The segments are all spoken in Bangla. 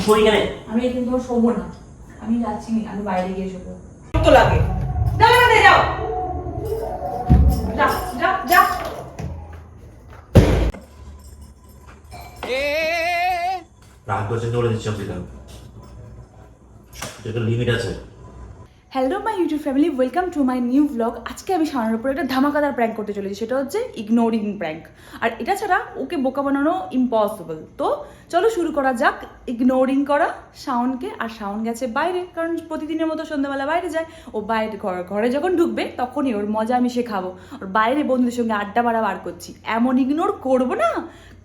সই কেন? আমি কিন্তু তোমার শোবো না, আমি যাচ্ছি, আমি বাইরে গিয়ে শোবো। তো লাগে যাও না, যাও যা যা যা। রাগ করছে চলে দিচ্ছি অফিসে, একটা লিমিট আছে। Hello my YouTube family, welcome to my new blog. আজকে আমি শাওনের উপর একটা ধামাকাদার প্র্যাঙ্ক করতে চলেছি, সেটা হচ্ছে ইগনোরিং প্র্যাঙ্ক। আর এটা ছাড়া ওকে বোকা বানানো ইম্পসিবল। তো চলো শুরু করা যাক ইগনোরিং করা শাওনকে। আর শাওন গেছে বাইরে, কারণ প্রতিদিনের মতো সন্ধ্যাবেলা বাইরে যায়। ও বাইরে ঘরে যখন ঢুকবে তখনই ওর মজা আমি শেখাবো। ওর বাইরে বন্ধুদের সঙ্গে আড্ডা মারা বার করছি, এমন ইগনোর করবো না,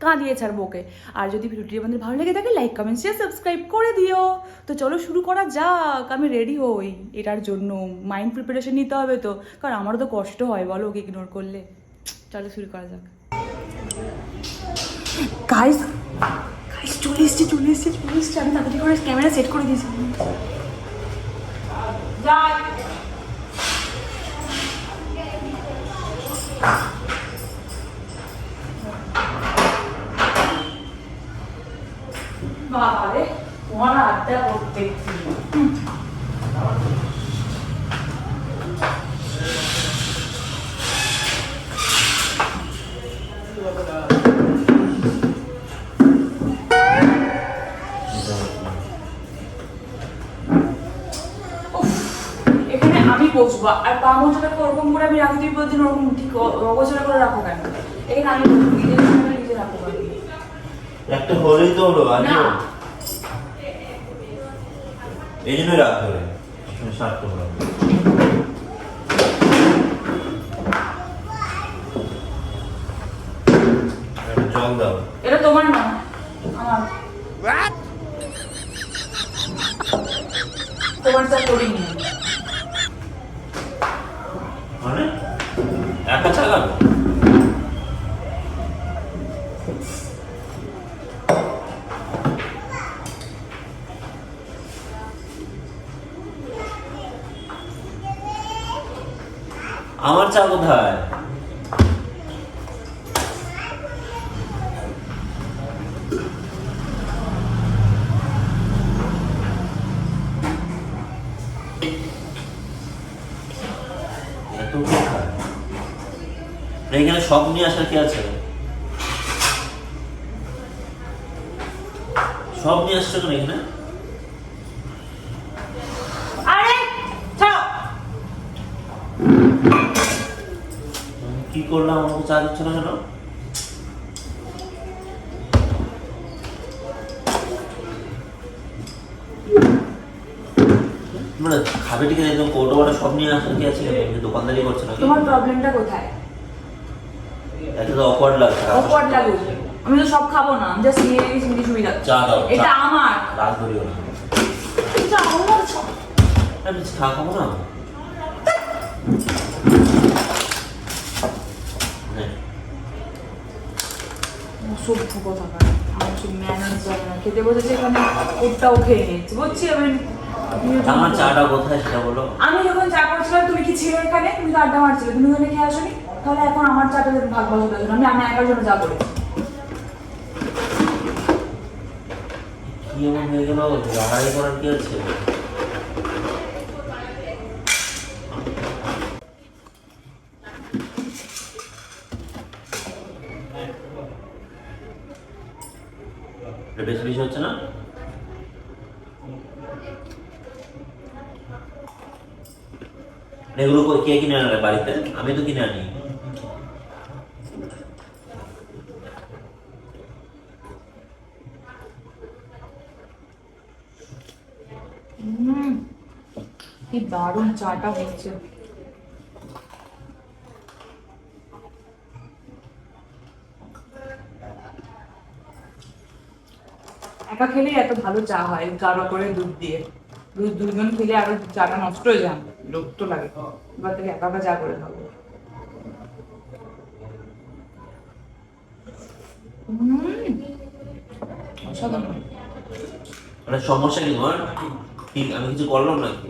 কাঁদিয়ে ছাড়বো ওকে। আর যদি ভিডিওটি আমাদের ভালো লেগে থাকে লাইক কমেন্ট শেয়ার সাবস্ক্রাইব করে দিও। তো চলো শুরু করা যাক। আমি রেডি হই এটার জন্য, মাইন্ড প্রিপারেশন নিতে হবে তো, কারণ আমারও তো কষ্ট হয় বলো ওকে ইগনোর করলে। চলো শুরু করা যাক। গাইস গাইস চলে এসছে আমি তাড়াতাড়ি করে ক্যামেরা সেট করে দিয়েছি। বাবারে তোমার আড্ডা করতে এখানে আমি বসবো, আর পা মোচাটাকে ওরকম করে আমি রাখি, তুই বলছেন ওরকম ঠিক অগোছালো করে রাখো কেন? এখানে আমি নিজে রাখবো একটা হলেই তো হলো, আর না। এই জন্যই রাগ করে স্বার্থ হলো। জল দাও। এটা তোমার না, আমার। তোমার চা করিনি মানে একা চালাবো? আমার চা কোথায়? এখানে সব নিয়ে আসার কি আছে? সব নিয়ে আসছো কেন এখানে? আরে ছাড়ো। কি করলাম? আমাকে চা দিচ্ছ না কেন? মানে খাবে ঠিক আছে, একদম কৌটো বাটা সব নিয়ে আসার কি আছে? দোকানদারি করছে না? তোমার প্রবলেমটা কোথায়? এটা তো অকওয়ার্ড লাগছে। অকওয়ার্ড লাগুক, আমি তো সব খাবো না, আমি জাস্ট নিয়ে গেছি কিছু সুবিধা। চা দাও। এটা আমার। রাগ করিও না। এটা আমার চা। আমি চা খাবো না। অসভ্য কথা বলে, আমার কিছু ম্যানার্স জানে না। খেতে বসেছে এখানে, ওটাও খেয়ে নিচ্ছে, বুঝছি আমি। আমার চাটা কোথায় সেটা বলো। আমি যখন চা করছিলাম তুমি কি ছিলে এখানে? তুমি তো আড্ডা মারছিলে, তুমি ওখানে খেয়ে আসোনি? তাহলে এখন আমার চাটা ভাগ বসাতে জন্য আমি একার জন্য চা করেছি। কি এমন হয়ে গেল? লড়াই করার কি আছে? বেশি বেশি হচ্ছে না? এগুলো কে কিনে আনলে বাড়িতে? আমি তো কিনে আনি। কি দারুণ চাটা হচ্ছে। একা খেলেই এত ভালো চা হয়, গাঢ় করে দুধ দিয়ে। দুজন খেলে আরো চাটা নষ্ট হয়ে যায়, বিরক্ত লাগে। এবার থেকে একা একা চা করে খাবো। অসাধারণ। মানে সমস্যা কি তোমার? ঠিক আমি কিছু করলাম নাকি?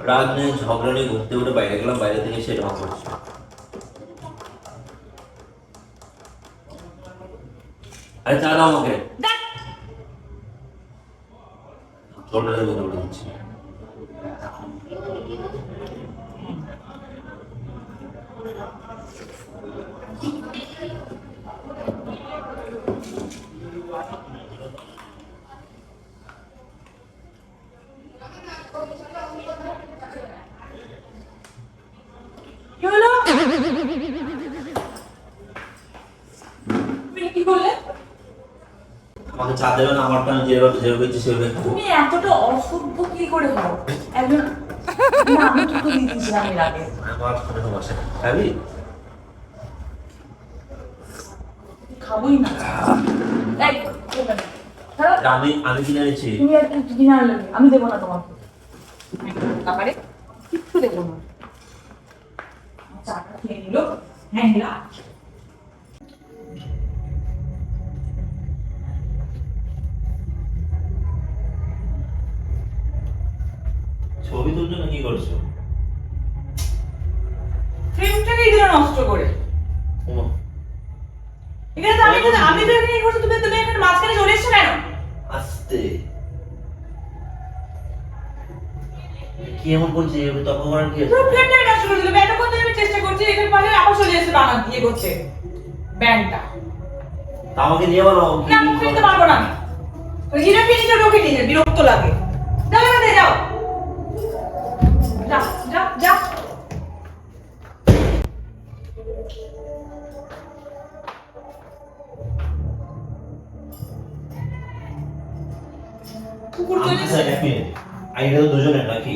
রাগ নেই, ঝগড়া নেই, ঘুরতে উঠে বাইরে গেলাম, বাইরে থেকে সে ঢং করছে। আরে চা দাও আমাকে। জলটা দেবে বলে দিচ্ছি। কি হলো? তুমি কি করলে? আমাকে চা দেবে না, আমারটা আমি যেভাবে যেভাবে ইচ্ছে সেভাবে খাবো। তুমি এতটা অসভ্য কি করে হও? একজন না, আমি তো দিয়েছিলাম এর আগে। আমার কোনো সমস্যা নেই, খাবি? খাবোই না। এই, করবে না। ছাড়ো। আমি কিনে এনেছি। তুমি একটা কিনে আনলে, আমি দেবো না তোমাকে। তারপরে কিচ্ছু দেবো না। চাটা খেয়ে নিল। হ্যাঁ, হ্যাঁ। ছবি তুলছো না কি করছো? ফ্রেমটাকেই দিল নষ্ট করে। ওমা, এখানে তো আমি তো এখানে করছি, তুমি এখানে মাঝখানে চলে এসছো কেন? আস্তে। কি এমন করছে? এভাবে তর্ক করার কি আছে? পুরো ফ্রেমটাকে নষ্ট করে দিল। এতক্ষণ ধরে আমি চেষ্টা করছি, এখানে পাশে আবার চলে এসে বানা দিয়ে করছে ব্যান্ডটা। তা আমাকে নিয়ে বলো। না, মুখে নিতে পারবো না আমি। হিরোকে নিচে ঢোকে নিয়ে বিরক্ত লাগে। যাও এখান থেকে যাও। যা যা যা। কুকুর চলে আচ্ছা, এসেছে। এক মিনিট। আইডিয়া তো দুজনের নাকি?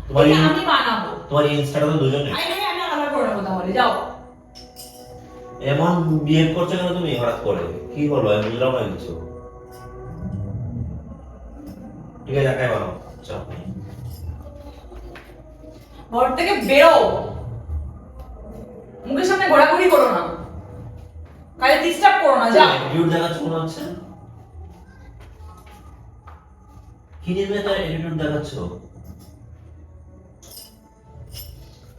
তোমার এটা আমি বানাবো। তোমার ইনস্টাটা তো দুজনের। আমি আলাদা করে নেবো তাহলে, যাও। এমন বিহেভ করছো কেন তুমি হঠাৎ করে? কি হলো? আমি বুঝলাম না কিছু। ঠিক আছে, একাই বানাও। চাপ নেই। ঘর থেকে বেরো। মুখের সামনে ঘোরাঘুরি করো না। কালে ডিস্টার্ব করো না, যাও। অ্যাটিটিউড দেখাচ্ছ মনে হচ্ছে। কি নিয়ে এত অ্যাটিটিউড দেখাচ্ছ?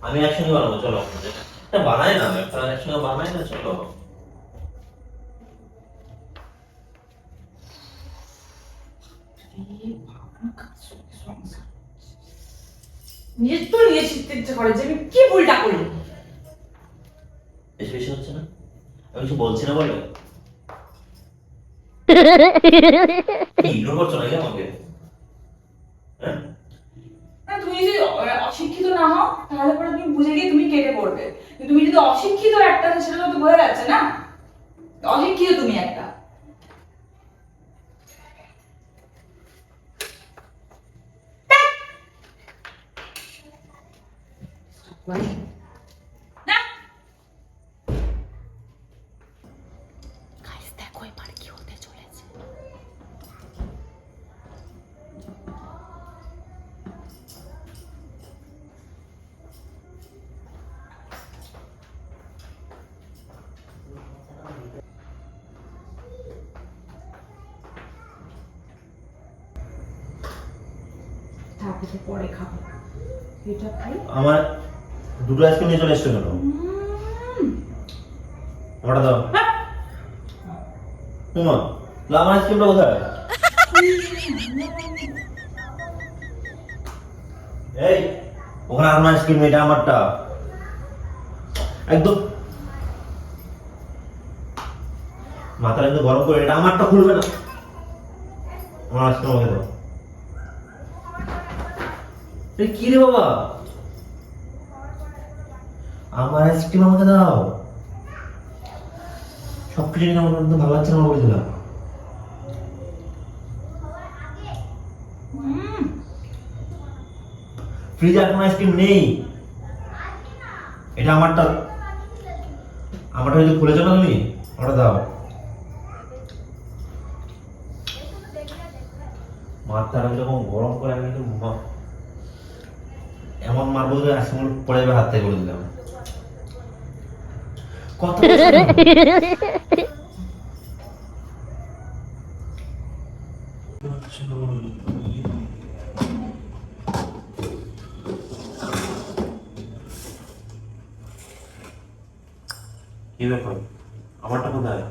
আমি একসঙ্গে বানাবো, চলো। এটা বানাই না, একটা একসঙ্গে বানাই না, চলো। নিজের তো নিজে শিখতে ইচ্ছে করে যে আমি কি ভুলটা করি। বেশি বেশি হচ্ছে না? আমি কিছু বলছি না বলে? ইগনোর করছো নাকি আমাকে? হ্যাঁ? না, তুমি যদি অশিক্ষিত না হও তাহলে পরে তুমি বুঝে গিয়ে তুমি কেটে পড়বে। কিন্তু তুমি যদি অশিক্ষিত একটা, সেটা তো বোঝা যাচ্ছে না। অশিক্ষিত তুমি একটা। না। গাইস, দেখো এবার কি হতে চলেছে। তারপরে পরে খাবো। এটা খাই। আমার দুটো আইসক্রিম নিয়ে চলে এসছো কেন? ওটা দাও। তোমা, আমার আইসক্রিমটা কোথায়? এই, ওখানে আমার আইসক্রিম, এটা আমারটা। একদম মাথাটা একটু গরম করে, এটা আমারটা খুলবে না। আমার আইসক্রিম আমাকে দাও। এই কি রে বাবা, আমার আইসক্রিম আমাকে দাও। সব কিছু নিয়ে আমার একদম ভালো লাগছে না, বলে দিলাম। ফ্রিজে আর কোনো আইসক্রিম নেই, এটা আমারটা। আমারটা যদি খুলেছো না তুমি, ওটা দাও। মাথাটা যখন গরম করে আমি কিন্তু এমন মারবো যে আইসক্রিম পড়ে যাবে হাত থেকে, বলে দিলাম। কত কি ব্যাপার? আমারটা কোথায়?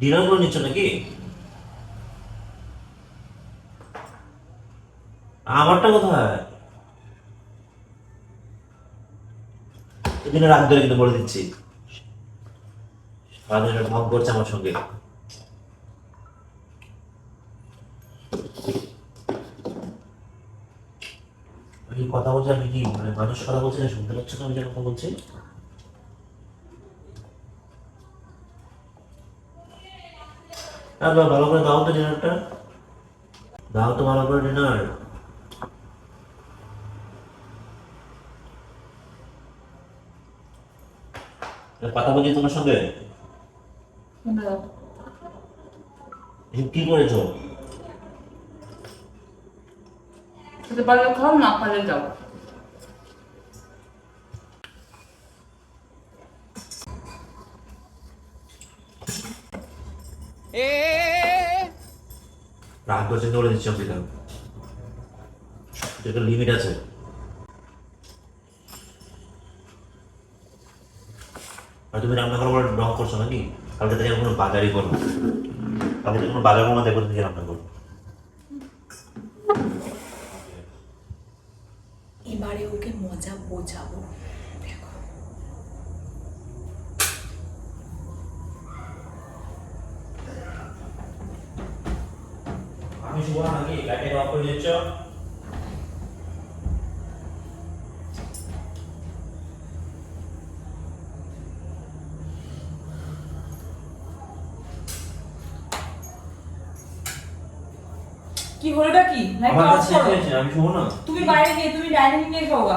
ডিনার করে নিচ্ছ নাকি? আমারটা কোথায়? এদিনে রাত ধরে কিন্তু বলে দিচ্ছি, সারাদিন ঢং করছে আমার সঙ্গে। আমি কথা বলছি, আমি কি মানে মানুষ কথা বলছি না, শুনতে পাচ্ছ না আমি যে কথা বলছি? ভালো করে দাও তো ডিনারটা, দাও তো ভালো করে ডিনার। কথা বলছি তোমার সঙ্গে। কি করেছো? খেতে পারলে খাও, না পারলে যাও। রাগ করছে বলে দিচ্ছি অঙ্কিতা, একটা লিমিট আছে। আর তুমি রান্না করার পর ঢং করছো নাকি? কালকে থেকে কোনো বাজারই করো, কালকে থেকে কোনো বাজার করো না, দেখো তুমি রান্না করো। এবারে ওকে মজা বোঝাবো। আমি শুভ নাকি লাইটে অফ করে দিচ্ছ? কি হলোটা কি? আমার কাছে আমি শুভ না। তুমি বাইরে গিয়ে তুমি ডাইনিং এ খাওয়া।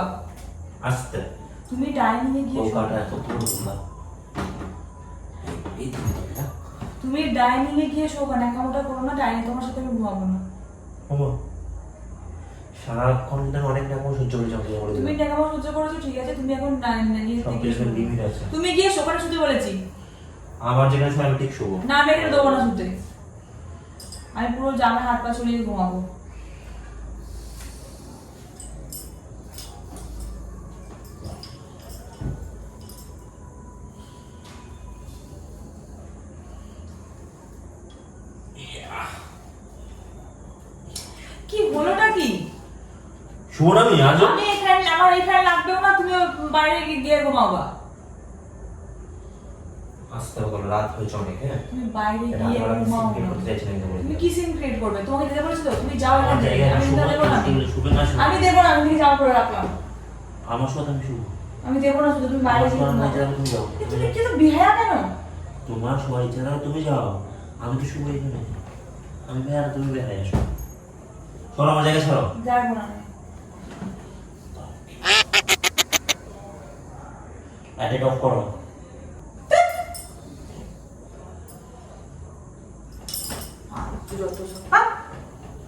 আসতে তুমি ডাইনিং এ গিয়ে কলকাতা এত পুরো তোমরা এই তুমি ডাইনিং এ গিয়ে শোকা, ন্যাকামোটা করো না। ডাইনিং তোমার সাথে আমি ঘুমাবো না। সারাক্ষণ ধরে অনেক রকম সহ্য করে যাবে বলে তুমি ন্যাকামো সহ্য করেছো, ঠিক আছে। তুমি এখন লিমিট আছে। তুমি গিয়ে শোকাটা শুতে বলেছি। আমার যেখানে সময় আমি ঠিক শুভ না, আমি এখানে দেবো না শুতে। আমি পুরো জামা হাত পা ছড়িয়ে ঘুমাবো। কি হলোটা কি? শুভ না আমি আজ আমি এখানে, আমার এখানে লাগবেও না, তুমি বাইরে গিয়ে ঘুমাবা। আসতে বলো, রাত হয়েছে অনেক। হ্যাঁ, তুমি বাইরে গিয়ে ঘুমাও। তুমি কি সিন ক্রিয়েট করবে? তোমাকে যেতে বলেছি তো, তুমি যাও এখান থেকে। আমি দেবো না, আমি দেবো না। আমি যাও করে রাখলাম। আমার সাথে আমি শুভ, আমি দেবো না শুধু। তুমি বাইরে গিয়ে ঘুমাও। তুমি যাও। তুমি কি তো বিহায়া কেন? তোমার সবাই ইচ্ছা তুমি যাও, আমি তো শুভ এখানে। আমি বেহারা, তুমি বেহারা আসো। সরো আমার জায়গায়, সরো। যাবো না। লাইট অফ করো।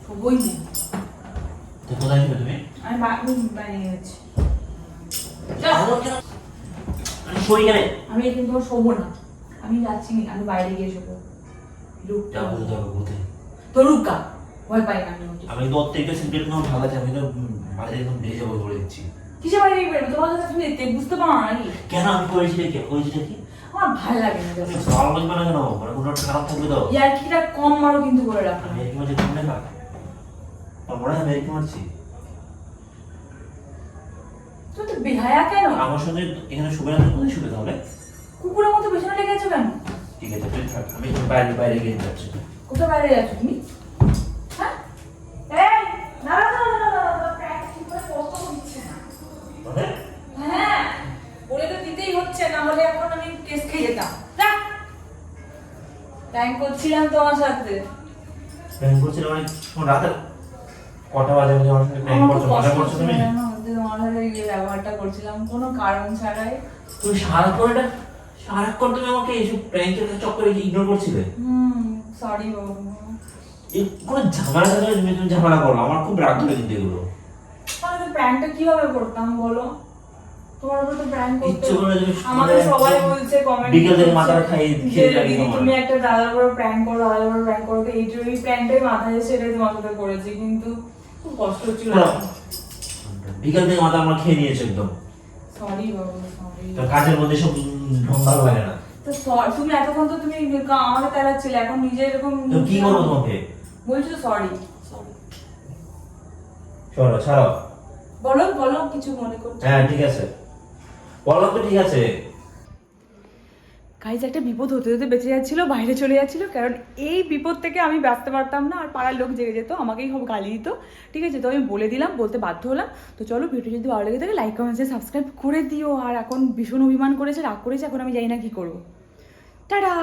শুভই নেই। কোথায় যাবে তুমি? আমি বাইরে গেছি। আমি শোই কেন? আমি এখানে তোমার শোবো না। আমি যাচ্ছি না, আমি বাইরে গিয়ে শোবো। যা বলতে হবে বলতে। তো রুকা, ভয় পাই না আমি। আমি তো অর্ধেকটা সিগারেট নাও ভালো আছে, আমি তো বাড়িতে একদম বেরিয়ে যাবো বলে দিচ্ছি। কিসে বাইরে গিয়ে বেরোবো? তোমার কাছে তুমি বুঝতে পারো না নাকি? কেন আমি করেছি কি? করেছি কি? আমার ভালো লাগে না। তুমি ভালো লাগবে না কেন? মানে কোনো একটা খারাপ থাকবে তো। ইয়ার্কিটা কম মারো কিন্তু করে রাখো। আমি একটু মাঝে ঘুমলে না, আর মনে হয় আমি একটু মারছি। তুমি তো বেহায়া কেন? আমার সঙ্গে এখানে শুবে না, কোথায় শুবে তাহলে? কুকুরের মতো পেছনে লেগে আছো কেন? ঠিক আছে তুই থাক, আমি একটু বাইরে বাইরে গিয়ে যাচ্ছি। কোথায় বাইরে যাচ্ছ তুমি? হ্যাঁ, এই না না না না না, প্যাক ঠিক করে কত দিচ্ছে না। মানে হ্যাঁ, বলে তো দিতেই হচ্ছে, না হলে এখন আমি টেস্ট খেয়ে যেতাম। যা, ট্যাঙ্ক করছিলাম তোমার সাথে। প্ল্যান করছিলাম মানে রাতে কটা বাজে আমি আমার সাথে প্ল্যান করছো, মজা করছো তুমি? তোমার সাথে গিয়ে ব্যবহারটা করছিলাম কোনো কারণ ছাড়াই। তুমি সারাক্ষণ তুমি আমাকে এইসব প্র্যাঙ্কের চক্করে ইগনোর করছিলে। সরি বাবু। এই কোনো ঝামেলা থাকলে তুমি ঝামেলা করো, আমার খুব রাগ ধরে কিন্তু এগুলো। তাহলে প্র্যাঙ্কটা কিভাবে করতাম বলো? তোমার উপর তো প্র্যাঙ্ক করতে ইচ্ছে করে তুমি আমাকে সবাই বলছে কমেন্ট বিকেল থেকে মাথা খেয়ে খেয়ে দিদি তুমি একটা দাদার উপর প্র্যাঙ্ক করো, দাদার উপর প্র্যাঙ্ক করো। এই প্র্যাঙ্কটাই মাথায় এসে এটাই তোমার সাথে করেছি, কিন্তু খুব কষ্ট হচ্ছিল। বিকেল থেকে মাথা আমার খেয়ে নিয়েছে একদম। সরি বাবু, সরি। তো কাজের মধ্যে সব ঢং ভালো লাগে না। তো তুমি এতক্ষণ তো তুমি আমাকে তেলাচ্ছিলে, এখন নিজে এরকম তো কি করবো তোমাকে? বলছো সরি। চলো ছাড়ো। বলো বলো, কিছু মনে করছো? হ্যাঁ ঠিক আছে, বললাম তো ঠিক আছে। গাইজ একটা বিপদ হতে হতে বেঁচে যাচ্ছিল, বাইরে চলে যাচ্ছিল, কারণ এই বিপদ থেকে আমি বাঁচতে পারতাম না, আর পাড়ার লোক জেগে যেত, আমাকেই সব গালি দিত। ঠিক আছে, তো আমি বলে দিলাম, বলতে বাধ্য হলাম। তো চলো, ভিডিও যদি ভালো লেগে থাকে লাইক কমেন্ট সাবস্ক্রাইব করে দিও। আর এখন ভীষণ অভিমান করেছে, রাগ করেছে, এখন আমি জানি না কি করবো। টাটা।